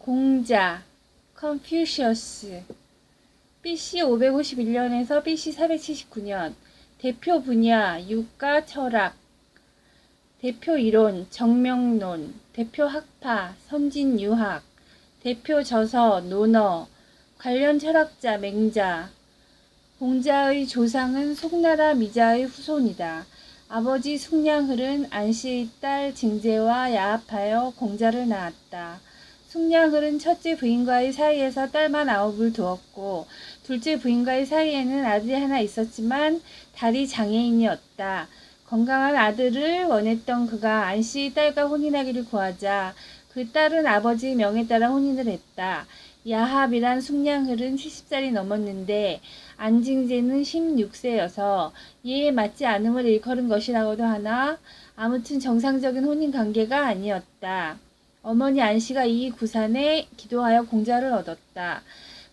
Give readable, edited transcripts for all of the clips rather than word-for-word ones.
공자, 컨퓨시어스, BC 551년에서 BC 479년, 대표 분야, 유가, 철학, 대표 이론, 정명론, 대표 학파, 선진유학, 대표 저서, 논어, 관련 철학자, 맹자. 공자의 조상은 송나라 미자의 후손이다. 아버지 숙량흘은 안씨의 딸 징제와 야합하여 공자를 낳았다. 숙량흘은 첫째 부인과의 사이에서 딸만 9을 두었고 둘째 부인과의 사이에는 아들이 하나 있었지만 다리 장애인이었다. 건강한 아들을 원했던 그가 안씨의 딸과 혼인하기를 구하자 그 딸은 아버지의 명에 따라 혼인을 했다. 야합이란 숙량흘은 70살이 넘었는데 안징제는 16세여서 이에 맞지 않음을 일컬은 것이라고도 하나 아무튼 정상적인 혼인 관계가 아니었다. 어머니 안씨가 이 구산에 기도하여 공자를 얻었다.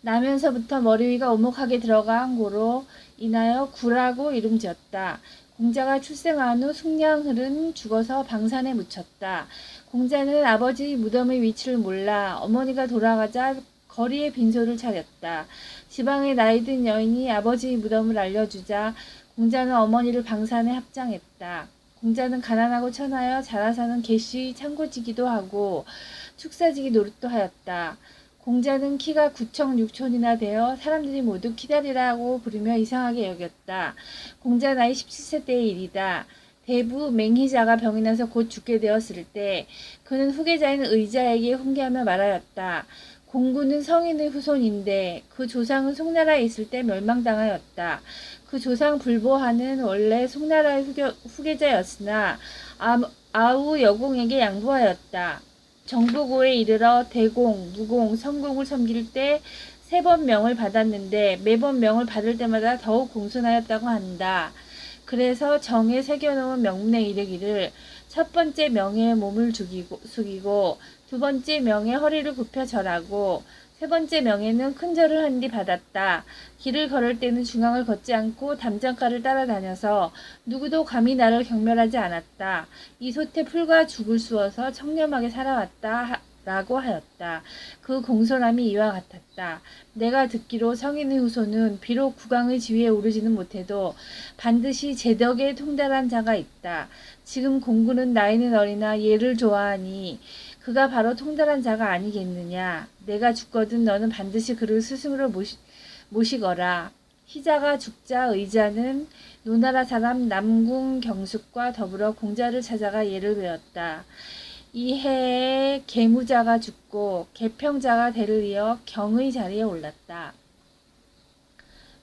나면서부터 머리 위가 오목하게 들어간 고로 인하여 구라고 이름 지었다. 공자가 출생한 후 숙량흘은 죽어서 방산에 묻혔다. 공자는 아버지 무덤의 위치를 몰라 어머니가 돌아가자 거리에 빈소를 차렸다. 지방의 나이든 여인이 아버지의 무덤을 알려주자 공자는 어머니를 방산에 합장했다. 공자는 가난하고 천하여 자라사는 개씨 창고지기도 하고 축사지기 노릇도 하였다. 공자는 키가 9천6천이나 되어 사람들이 모두 키다리라고 부르며 이상하게 여겼다. 공자 나이 17세 때의 일이다. 대부 맹희자가 병이 나서 곧 죽게 되었을 때 그는 후계자인 의자에게 훈계하며 말하였다. 공구는 성인의 후손인데 그 조상은 송나라에 있을 때 멸망당하였다. 그 조상 불보하는 원래 송나라의 후계자였으나 아우 여공에게 양보하였다. 정부고에 이르러 대공, 무공, 성공을 섬길 때 3번 명을 받았는데 매번 명을 받을 때마다 더욱 공손하였다고 한다. 그래서 정에 새겨놓은 명문에 이르기를 첫 번째 명에 몸을 숙이고 두 번째 명에 허리를 굽혀 절하고 세 번째 명에는 큰 절을 한 뒤 받았다. 길을 걸을 때는 중앙을 걷지 않고 담장가를 따라다녀서 누구도 감히 나를 경멸하지 않았다. 이 솥에 풀과 죽을 쑤어서 청렴하게 살아왔다. 라고 하였다. 그 공손함이 이와 같았다. 내가 듣기로 성인의 후손은 비록 국왕의 지위에 오르지는 못해도 반드시 제덕에 통달한 자가 있다. 지금 공구는 나이는 어리나 예를 좋아하니 그가 바로 통달한 자가 아니겠느냐. 내가 죽거든 너는 반드시 그를 스승으로 모시거라. 희자가 죽자 의자는 노나라 사람 남궁 경숙과 더불어 공자를 찾아가 예를 배웠다. 이 해에 계무자가 죽고 계평자가 대를 이어 경의 자리에 올랐다.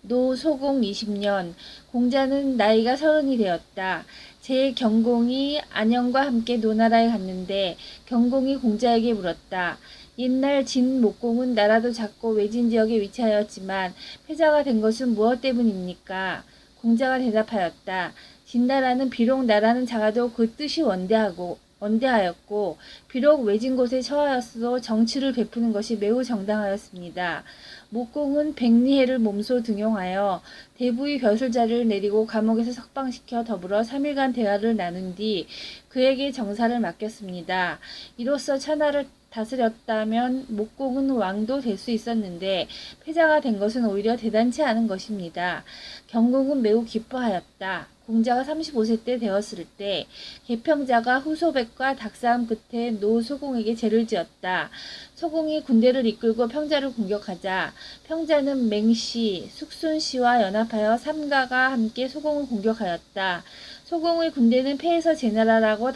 노소공 20년, 공자는 나이가 30이 되었다. 제 경공이 안영과 함께 노나라에 갔는데 경공이 공자에게 물었다. 옛날 진 목공은 나라도 작고 외진 지역에 위치하였지만 패자가 된 것은 무엇 때문입니까? 공자가 대답하였다. 진나라는 비록 나라는 작아도 그 뜻이 원대하였고 비록 외진 곳에 처하였어도 정치를 베푸는 것이 매우 정당하였습니다. 목공은 백리해를 몸소 등용하여 대부의 벼슬자를 내리고 감옥에서 석방시켜 더불어 3일간 대화를 나눈 뒤 그에게 정사를 맡겼습니다. 이로써 천하를 다스렸다면 목공은 왕도 될 수 있었는데 패자가 된 것은 오히려 대단치 않은 것입니다. 경공은 매우 기뻐하였다. 공자가 35세 때 되었을 때 계평자가 후소백과 닭싸움 끝에 노소공에게 죄를 지었다. 소공이 군대를 이끌고 평자를 공격하자 평자는 맹씨, 숙순씨와 연합하여 삼가가 함께 소공을 공격하였다. 소공의 군대는 패해서 제나라로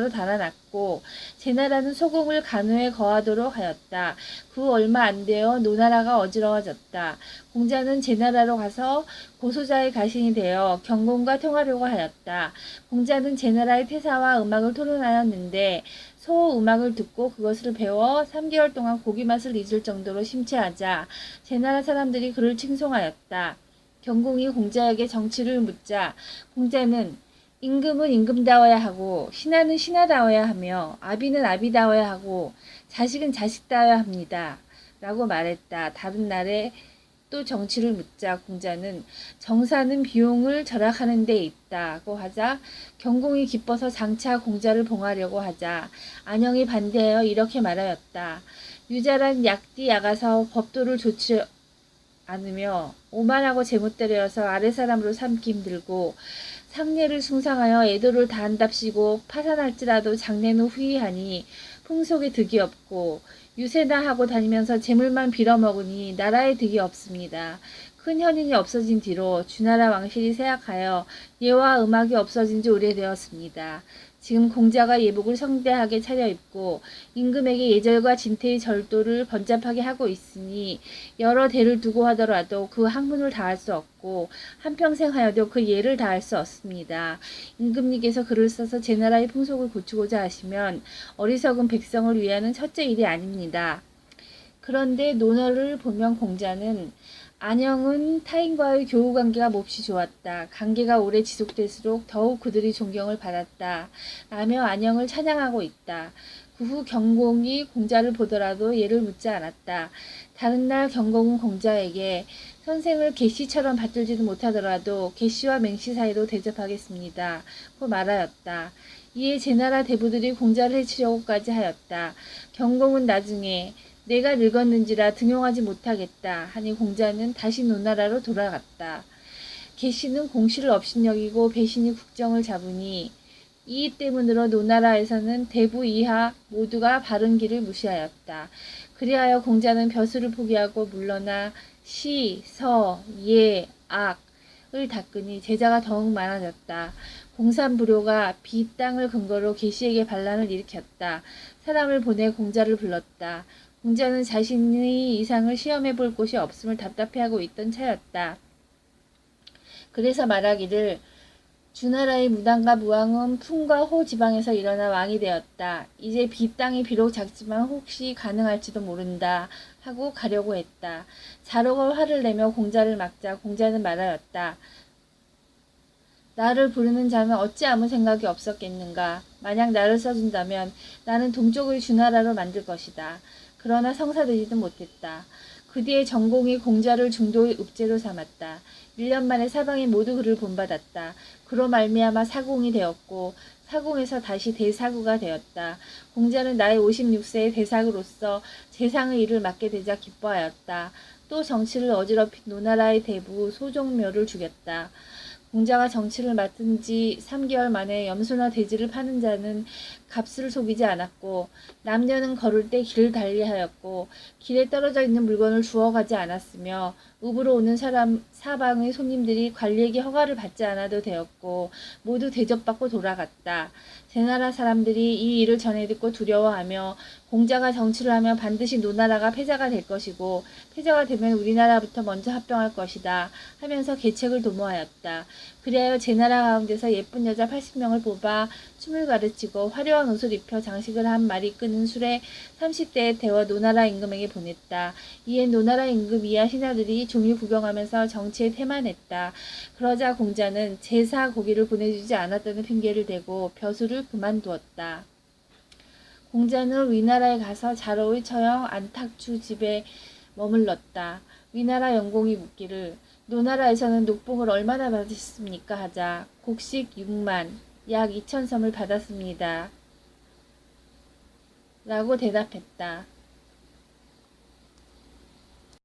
달아났고 제나라는 소공을 간호에 거하도록 하였다. 그 얼마 안 되어 노나라가 어지러워졌다. 공자는 제나라로 가서 고소자의 가신이 되어 경공과 통하려고 하였다. 공자는 제나라의 태사와 음악을 토론하였는데 소음악을 듣고 그것을 배워 3개월 동안 고기 맛을 잊을 정도로 심취하자 제나라 사람들이 그를 칭송하였다. 경공이 공자에게 정치를 묻자 공자는 임금은 임금다워야 하고 신하는 신하다워야 하며 아비는 아비다워야 하고 자식은 자식다워야 합니다. 라고 말했다. 다른 날에 또 정치를 묻자 공자는 정사는 비용을 절약하는 데 있다고 하자 경공이 기뻐서 장차 공자를 봉하려고 하자 안영이 반대하여 이렇게 말하였다. 유자란 약디 약아서 법도를 좋지 않으며 오만하고 제멋대로여서 아랫사람으로 삼기 힘들고 상례를 숭상하여 애도를 다한답시고 파산할지라도 장래는 후이하니 풍속에 득이 없고 유세나 하고 다니면서 재물만 빌어먹으니 나라에 득이 없습니다. 큰 현인이 없어진 뒤로 주나라 왕실이 쇠약하여 예와 음악이 없어진 지 오래되었습니다. 지금 공자가 예복을 성대하게 차려입고 임금에게 예절과 진퇴의 절도를 번잡하게 하고 있으니 여러 대를 두고 하더라도 그 학문을 다할 수 없고 한평생 하여도 그 예를 다할 수 없습니다. 임금님께서 글을 써서 제 나라의 풍속을 고치고자 하시면 어리석은 백성을 위하는 첫째 일이 아닙니다. 그런데 논어를 보면 공자는 안영은 타인과의 교우관계가 몹시 좋았다. 관계가 오래 지속될수록 더욱 그들이 존경을 받았다. 라며 안영을 찬양하고 있다. 그 후 경공이 공자를 보더라도 예를 묻지 않았다. 다른 날 경공은 공자에게 선생을 개씨처럼 받들지도 못하더라도 개씨와 맹씨 사이로 대접하겠습니다. 고 말하였다. 이에 제나라 대부들이 공자를 해치려고까지 하였다. 경공은 나중에 내가 늙었는지라 등용하지 못하겠다 하니 공자는 다시 노나라로 돌아갔다. 개씨는 공씨를 업신여기고 배신이 국정을 잡으니 이 때문으로 노나라에서는 대부 이하 모두가 바른 길을 무시하였다. 그리하여 공자는 벼슬을 포기하고 물러나 시, 서, 예, 악을 닦으니 제자가 더욱 많아졌다. 공산부료가 비 땅을 근거로 계시에게 반란을 일으켰다. 사람을 보내 공자를 불렀다. 공자는 자신의 이상을 시험해 볼 곳이 없음을 답답해하고 있던 차였다. 그래서 말하기를 주나라의 무당과 무왕은 풍과 호 지방에서 일어나 왕이 되었다. 이제 비 땅이 비록 작지만 혹시 가능할지도 모른다 하고 가려고 했다. 자록을 화를 내며 공자를 막자 공자는 말하였다. 나를 부르는 자는 어찌 아무 생각이 없었겠는가. 만약 나를 써준다면 나는 동쪽을 주나라로 만들 것이다. 그러나 성사되지도 못했다. 그 뒤에 전공이 공자를 중도의 읍제로 삼았다. 1년 만에 사방이 모두 그를 본받았다. 그로 말미암아 사공이 되었고 사공에서 다시 대사구가 되었다. 공자는 나이 56세의 대사구로서 재상의 일을 맡게 되자 기뻐하였다. 또 정치를 어지럽힌 노나라의 대부 소종묘를 죽였다. 공자가 정치를 맡은 지 3개월 만에 염소나 돼지를 파는 자는 값을 속이지 않았고 남녀는 걸을 때 길을 달리하였고 길에 떨어져 있는 물건을 주워가지 않았으며 읍으로 오는 사방의 손님들이 관리에게 허가를 받지 않아도 되었고 모두 대접받고 돌아갔다. 제나라 사람들이 이 일을 전해 듣고 두려워하며 공자가 정치를 하면 반드시 노나라가 패자가 될 것이고 패자가 되면 우리나라부터 먼저 합병할 것이다 하면서 계책을 도모하였다. 그리하여 제나라 가운데서 예쁜 여자 80명을 뽑아 춤을 가르치고 화려한 옷을 입혀 장식을 한 말이 끄는 술에 30대에 태워 노나라 임금에게 보냈다. 이에 노나라 임금 이하 신하들이 종일 구경하면서 정치에 태만했다. 그러자 공자는 제사 고기를 보내주지 않았다는 핑계를 대고 벼슬을 그만두었다. 공자는 위나라에 가서 자로의 처형 안탁추 집에 머물렀다. 위나라 영공이 묻기를 노나라에서는 녹봉을 얼마나 받으셨습니까 하자 곡식 6만 약 2,000섬을 받았습니다. 라고 대답했다.